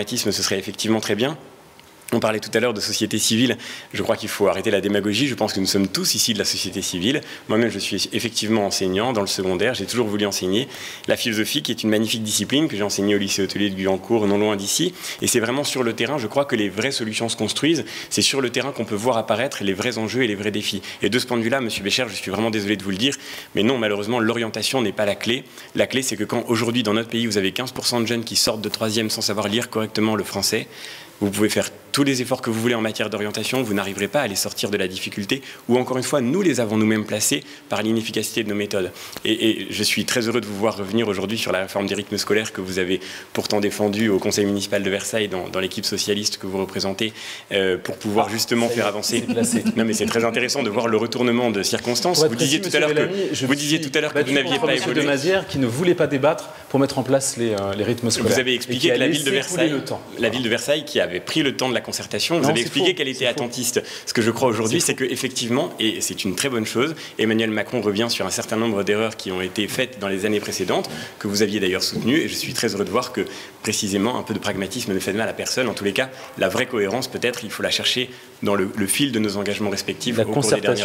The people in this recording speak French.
Ce serait effectivement très bien. On parlait tout à l'heure de société civile, je crois qu'il faut arrêter la démagogie, je pense que nous sommes tous ici de la société civile. Moi-même je suis effectivement enseignant dans le secondaire, j'ai toujours voulu enseigner la philosophie qui est une magnifique discipline que j'ai enseignée au lycée hôtelier de Guyancourt, non loin d'ici. Et c'est vraiment sur le terrain, je crois que les vraies solutions se construisent, c'est sur le terrain qu'on peut voir apparaître les vrais enjeux et les vrais défis. Et de ce point de vue-là, Monsieur Bécher, je suis vraiment désolé de vous le dire, mais non, malheureusement, l'orientation n'est pas la clé. La clé, c'est que quand aujourd'hui dans notre pays, vous avez 15% de jeunes qui sortent de 3e sans savoir lire correctement le français, vous pouvez faire tous les efforts que vous voulez en matière d'orientation, vous n'arriverez pas à les sortir de la difficulté, ou encore une fois, nous les avons nous-mêmes placés par l'inefficacité de nos méthodes. Et je suis très heureux de vous voir revenir aujourd'hui sur la réforme des rythmes scolaires que vous avez pourtant défendue au Conseil municipal de Versailles, dans l'équipe socialiste que vous représentez, pour pouvoir justement faire avancer. Non, mais c'est très intéressant de voir le retournement de circonstances. Vous disiez tout à l'heure que vous n'aviez pas évolué. de Mazières qui ne voulait pas débattre pour mettre en place les rythmes scolaires. Vous avez expliqué que la ville de Versailles, qui avait pris le temps de la concertation, vous avez expliqué qu'elle était attentiste. Ce que je crois aujourd'hui, c'est qu'effectivement, et c'est une très bonne chose, Emmanuel Macron revient sur un certain nombre d'erreurs qui ont été faites dans les années précédentes, que vous aviez d'ailleurs soutenues, et je suis très heureux de voir que, précisément, un peu de pragmatisme ne fait de mal à personne. En tous les cas, la vraie cohérence, peut-être, il faut la chercher dans le fil de nos engagements respectifs au cours des dernières années.